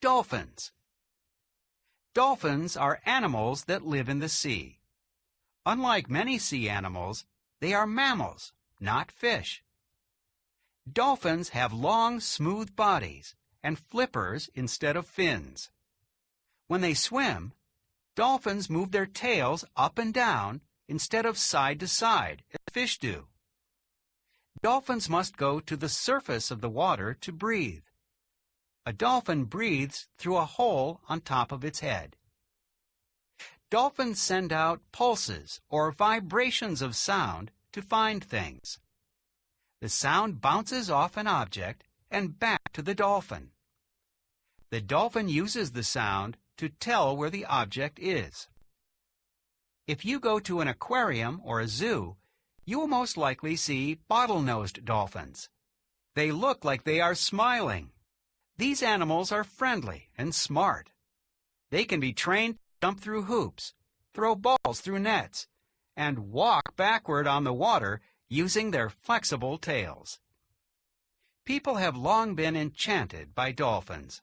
Dolphins. Dolphins are animals that live in the sea. Unlike many sea animals, they are mammals, not fish. Dolphins have long, smooth bodies and flippers instead of fins. When they swim, dolphins move their tails up and down instead of side to side, as fish do. Dolphins must go to the surface of the water to breathe. A dolphin breathes through a hole on top of its head. Dolphins send out pulses or vibrations of sound to find things. The sound bounces off an object and back to the dolphin. The dolphin uses the sound to tell where the object is. If you go to an aquarium or a zoo, you will most likely see bottlenose dolphins. They look like they are smiling. These animals are friendly and smart. They can be trained to jump through hoops, throw balls through nets, and walk backward on the water using their flexible tails. People have long been enchanted by dolphins.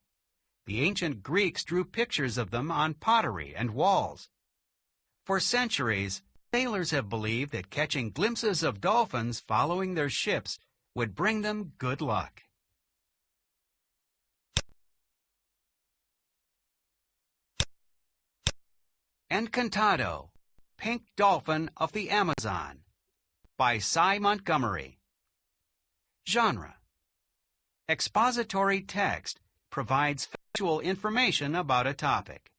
The ancient Greeks drew pictures of them on pottery and walls. For centuries, sailors have believed that catching glimpses of dolphins following their ships would bring them good luck. Encantado, Pink Dolphin of the Amazon, by Cy Montgomery. Genre: expository text provides factual information about a topic.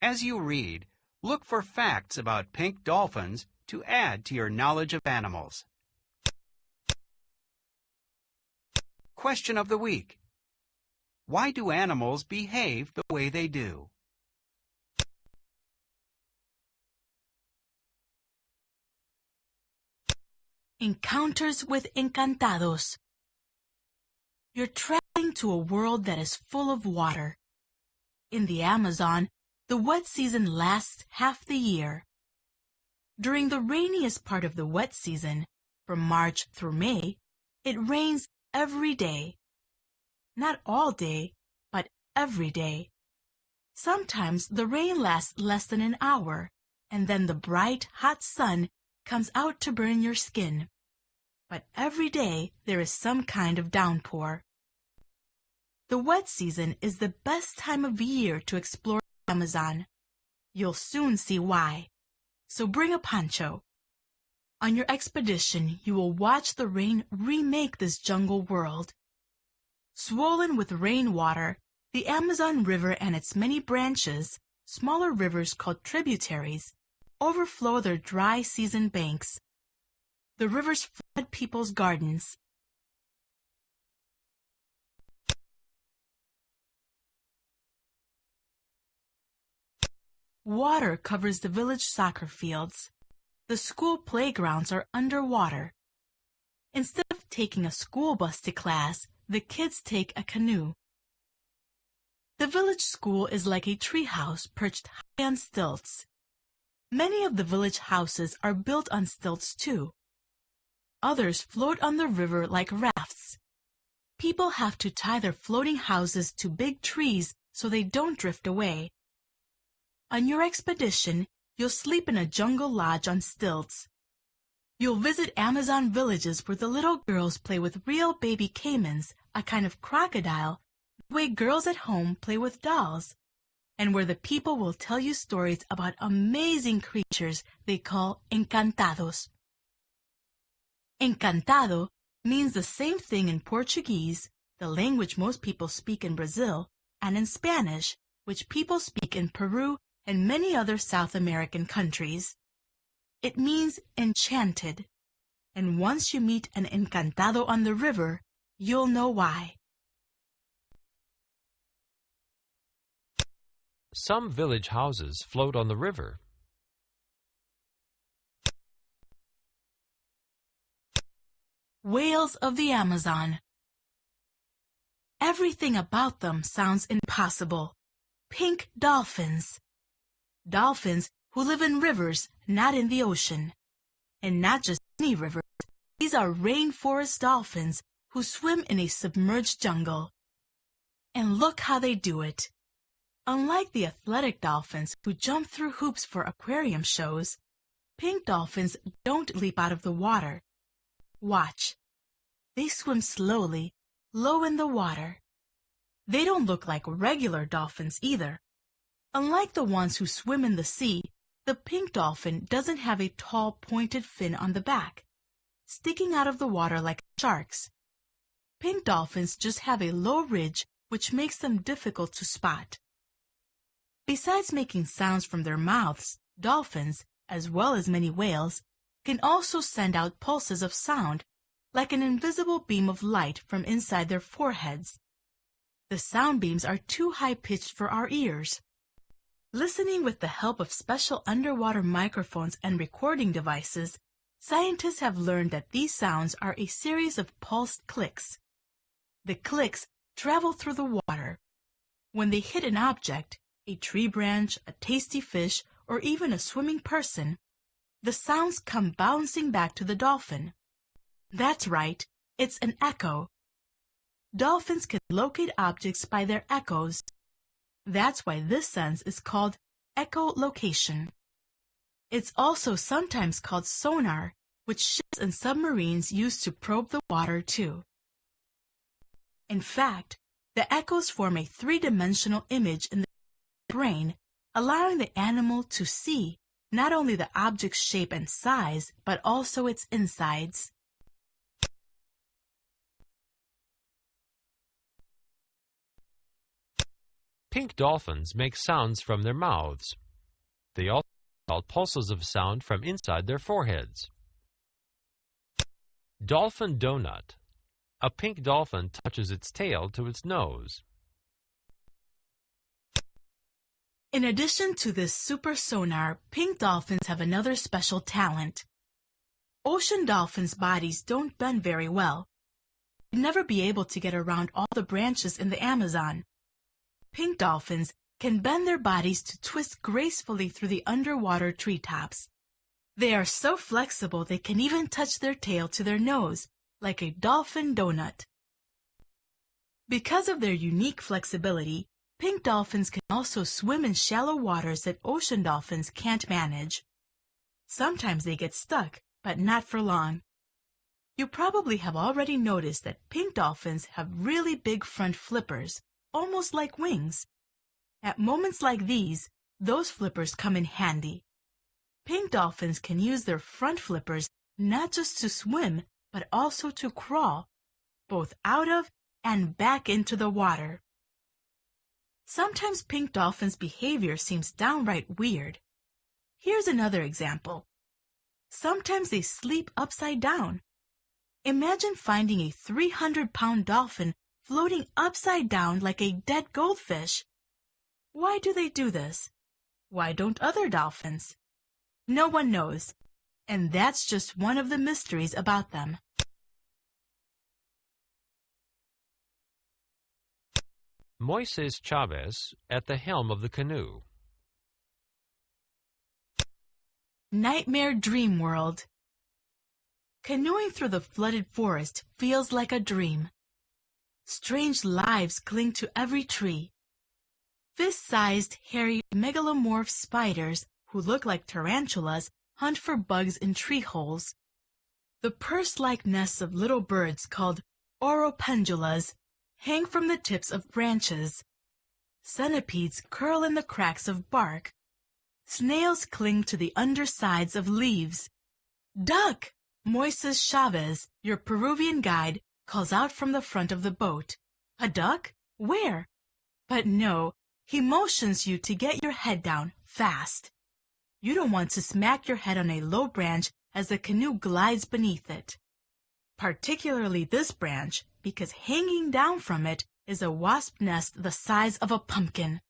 As you read, look for facts about pink dolphins to add to your knowledge of animals. Question of the week: why do animals behave the way they do? Encounters with Encantados. You're traveling to a world that is full of water. In the Amazon, the wet season lasts half the year. During the rainiest part of the wet season, from March through May, it rains every day. Not all day, but every day. Sometimes the rain lasts less than an hour, and then the bright, hot sun comes out to burn your skin. But every day there is some kind of downpour. The wet season is the best time of year to explore the Amazon. You'll soon see why. So bring a poncho. On your expedition, you will watch the rain remake this jungle world. Swollen with rainwater, the Amazon River and its many branches, smaller rivers called tributaries, overflow their dry season banks. The rivers flood people's gardens. Water covers the village soccer fields. The school playgrounds are underwater. Instead of taking a school bus to class, the kids take a canoe. The village school is like a treehouse perched high on stilts. Many of the village houses are built on stilts too. Others float on the river like rafts. People have to tie their floating houses to big trees so they don't drift away. On your expedition, you'll sleep in a jungle lodge on stilts. You'll visit Amazon villages where the little girls play with real baby caimans, a kind of crocodile, the way girls at home play with dolls, and where the people will tell you stories about amazing creatures they call encantados. Encantado means the same thing in Portuguese, the language most people speak in Brazil, and in Spanish, which people speak in Peru and many other South American countries. It means enchanted, and once you meet an encantado on the river, you'll know why. Some village houses float on the river. Whales of the Amazon. Everything about them sounds impossible. Pink dolphins. Dolphins who live in rivers, not in the ocean. And not just any rivers. These are rainforest dolphins who swim in a submerged jungle. And look how they do it. Unlike the athletic dolphins who jump through hoops for aquarium shows, pink dolphins don't leap out of the water. Watch. They swim slowly, low in the water. They don't look like regular dolphins either. Unlike the ones who swim in the sea, the pink dolphin doesn't have a tall, pointed fin on the back, sticking out of the water like sharks. Pink dolphins just have a low ridge which makes them difficult to spot. Besides making sounds from their mouths, dolphins, as well as many whales, can also send out pulses of sound, like an invisible beam of light from inside their foreheads. The sound beams are too high-pitched for our ears. Listening with the help of special underwater microphones and recording devices, scientists have learned that these sounds are a series of pulsed clicks. The clicks travel through the water. When they hit an object, a tree branch, a tasty fish, or even a swimming person, the sounds come bouncing back to the dolphin. That's right, it's an echo. Dolphins can locate objects by their echoes. That's why this sense is called echolocation. It's also sometimes called sonar, which ships and submarines use to probe the water too. In fact, the echoes form a three-dimensional image in the brain, allowing the animal to see not only the object's shape and size, but also its insides. Pink dolphins make sounds from their mouths. They also call pulses of sound from inside their foreheads. Dolphin donut. A pink dolphin touches its tail to its nose. In addition to this super sonar, pink dolphins have another special talent. Ocean dolphins' bodies don't bend very well. They'd never be able to get around all the branches in the Amazon. Pink dolphins can bend their bodies to twist gracefully through the underwater treetops. They are so flexible they can even touch their tail to their nose, like a dolphin donut. Because of their unique flexibility, pink dolphins can also swim in shallow waters that ocean dolphins can't manage. Sometimes they get stuck, but not for long. You probably have already noticed that pink dolphins have really big front flippers, almost like wings. At moments like these, those flippers come in handy. Pink dolphins can use their front flippers not just to swim, but also to crawl, both out of and back into the water. Sometimes pink dolphins' behavior seems downright weird. Here's another example. Sometimes they sleep upside down. Imagine finding a 300-pound dolphin floating upside down like a dead goldfish. Why do they do this? Why don't other dolphins? No one knows, and that's just one of the mysteries about them. Moises Chavez at the helm of the canoe. Nightmare dream world. Canoeing through the flooded forest feels like a dream. Strange lives cling to every tree. Fist-sized, hairy, megalomorph spiders who look like tarantulas hunt for bugs in tree holes. The purse-like nests of little birds called oropendulas hang from the tips of branches. Centipedes curl in the cracks of bark. Snails cling to the undersides of leaves. Duck! Moises Chavez, your Peruvian guide, calls out from the front of the boat. A duck? Where? But no, he motions you to get your head down, fast. You don't want to smack your head on a low branch as the canoe glides beneath it. Particularly this branch, because hanging down from it is a wasp nest the size of a pumpkin.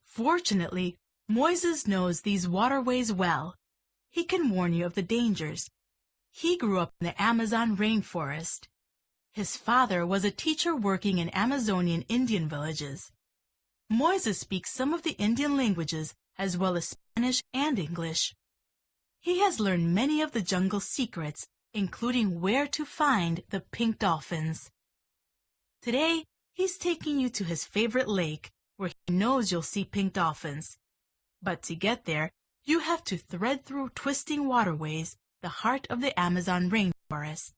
Fortunately, Moises knows these waterways well. He can warn you of the dangers. He grew up in the Amazon rainforest. His father was a teacher working in Amazonian Indian villages. Moises speaks some of the Indian languages as well as Spanish and English. He has learned many of the jungle's secrets, including where to find the pink dolphins. Today, he's taking you to his favorite lake, where he knows you'll see pink dolphins. But to get there, you have to thread through twisting waterways, the heart of the Amazon rainforest.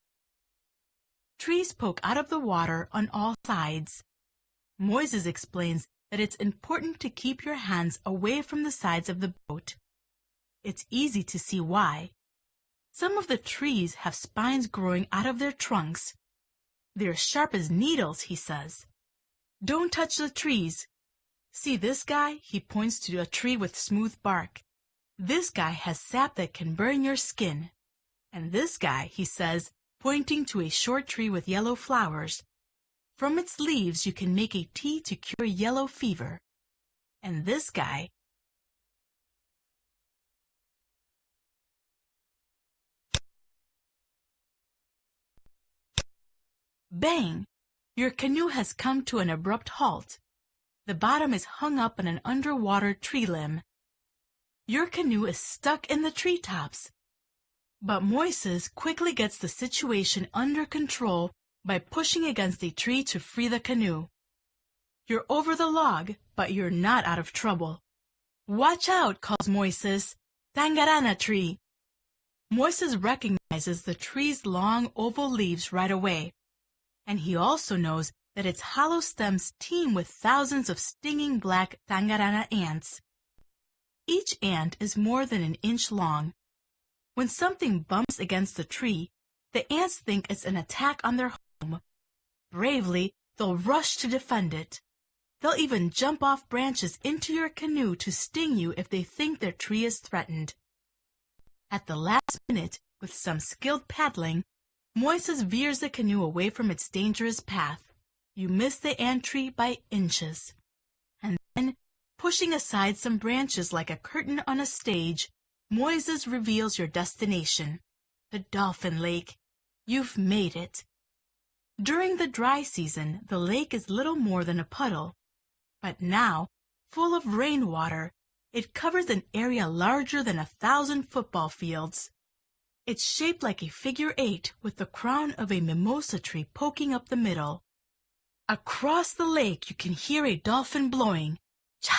Trees poke out of the water on all sides. Moises explains that it's important to keep your hands away from the sides of the boat. It's easy to see why. Some of the trees have spines growing out of their trunks. They're sharp as needles, he says. Don't touch the trees. See this guy? He points to a tree with smooth bark. This guy has sap that can burn your skin. And this guy, he says, pointing to a short tree with yellow flowers. From its leaves you can make a tea to cure yellow fever. And this guy, bang! Your canoe has come to an abrupt halt. The bottom is hung up on an underwater tree limb. Your canoe is stuck in the treetops. But Moises quickly gets the situation under control by pushing against a tree to free the canoe. You're over the log, but you're not out of trouble. Watch out, calls Moises. Tangarana tree. Moises recognizes the tree's long oval leaves right away. And he also knows that its hollow stems teem with thousands of stinging black Tangarana ants. Each ant is more than an inch long. When something bumps against the tree, the ants think it's an attack on their home. Bravely, they'll rush to defend it. They'll even jump off branches into your canoe to sting you if they think their tree is threatened. At the last minute, with some skilled paddling, Moises veers the canoe away from its dangerous path. You miss the ant tree by inches. And then, pushing aside some branches like a curtain on a stage, Moises reveals your destination, the Dolphin Lake. You've made it. During the dry season, the lake is little more than a puddle. But now, full of rainwater, it covers an area larger than 1,000 football fields. It's shaped like a figure 8 with the crown of a mimosa tree poking up the middle. Across the lake you can hear a dolphin blowing. Cha!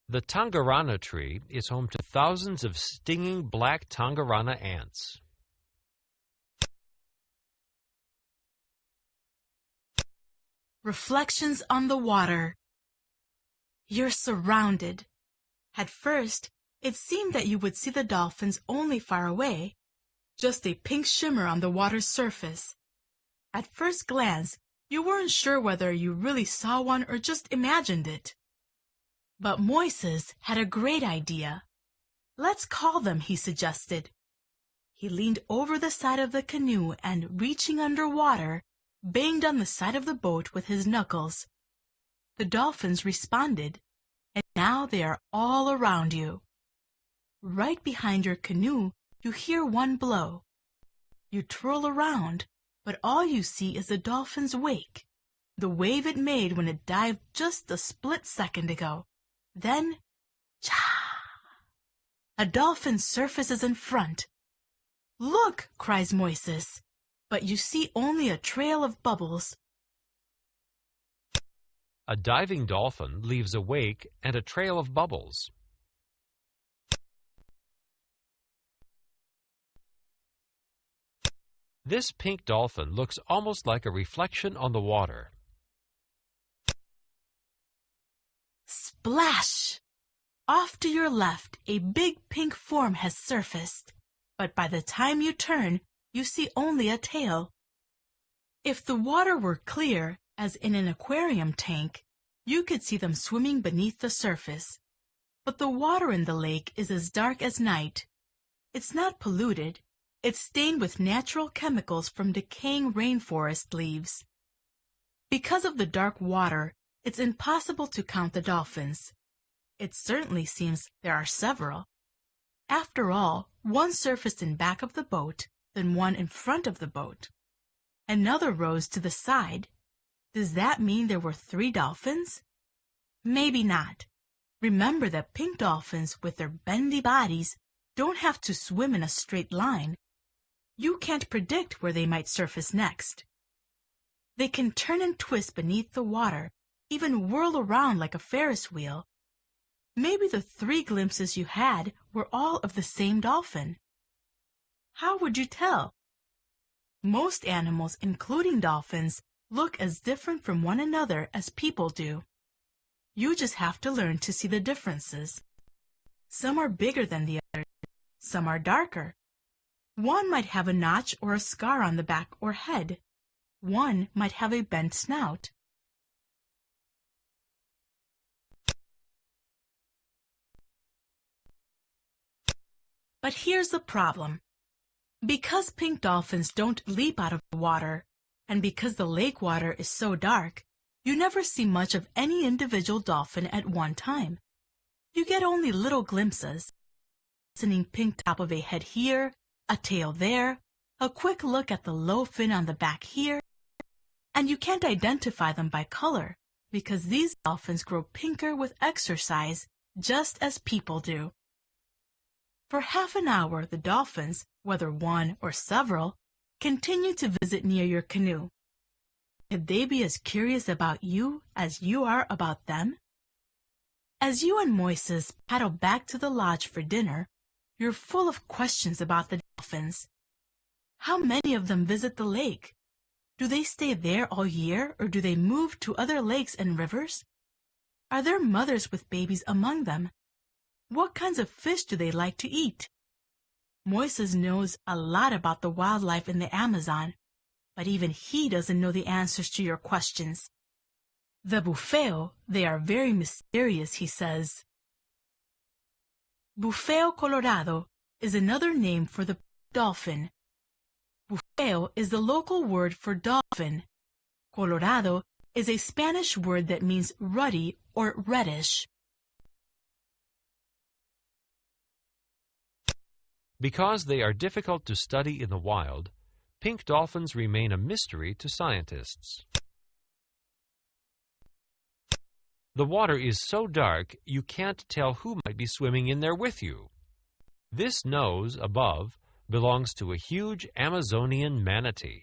The Tangarana tree is home to thousands of stinging black Tangarana ants. Reflections on the water. You're surrounded. At first, it seemed that you would see the dolphins only far away, just a pink shimmer on the water's surface. At first glance, you weren't sure whether you really saw one or just imagined it. But Moises had a great idea. Let's call them, he suggested. He leaned over the side of the canoe and, reaching underwater, banged on the side of the boat with his knuckles. The dolphins responded, and now they are all around you. Right behind your canoe, you hear one blow. You twirl around, but all you see is the dolphin's wake, the wave it made when it dived just a split second ago. Then, cha! A dolphin surfaces in front. Look, cries Moises, but you see only a trail of bubbles. A diving dolphin leaves a wake and a trail of bubbles. This pink dolphin looks almost like a reflection on the water. Splash! Off to your left, a big pink form has surfaced, but by the time you turn, you see only a tail. If the water were clear, as in an aquarium tank, you could see them swimming beneath the surface. But the water in the lake is as dark as night. It's not polluted. It's stained with natural chemicals from decaying rainforest leaves. Because of the dark water, it's impossible to count the dolphins. It certainly seems there are several. After all, one surfaced in back of the boat, then one in front of the boat. Another rose to the side. Does that mean there were 3 dolphins? Maybe not. Remember that pink dolphins with their bendy bodies don't have to swim in a straight line. You can't predict where they might surface next. They can turn and twist beneath the water, even whirl around like a Ferris wheel. Maybe the 3 glimpses you had were all of the same dolphin. How would you tell? Most animals, including dolphins, look as different from one another as people do. You just have to learn to see the differences. Some are bigger than the others. Some are darker. One might have a notch or a scar on the back or head. One might have a bent snout. But here's the problem. Because pink dolphins don't leap out of the water, and because the lake water is so dark, you never see much of any individual dolphin at one time. You get only little glimpses. Glistening pink top of a head here, a tail there, a quick look at the low fin on the back here, and you can't identify them by color, because these dolphins grow pinker with exercise, just as people do. For half an hour, the dolphins, whether one or several, continue to visit near your canoe. Could they be as curious about you as you are about them? As you and Moises paddle back to the lodge for dinner, you're full of questions about the dolphins. How many of them visit the lake? Do they stay there all year, or do they move to other lakes and rivers? Are there mothers with babies among them? What kinds of fish do they like to eat? Moises knows a lot about the wildlife in the Amazon, but even he doesn't know the answers to your questions. The bufeo, they are very mysterious, he says. Bufeo colorado is another name for the dolphin. Bufeo is the local word for dolphin. Colorado is a Spanish word that means ruddy or reddish. Because they are difficult to study in the wild, pink dolphins remain a mystery to scientists. The water is so dark you can't tell who might be swimming in there with you. This nose above belongs to a huge Amazonian manatee.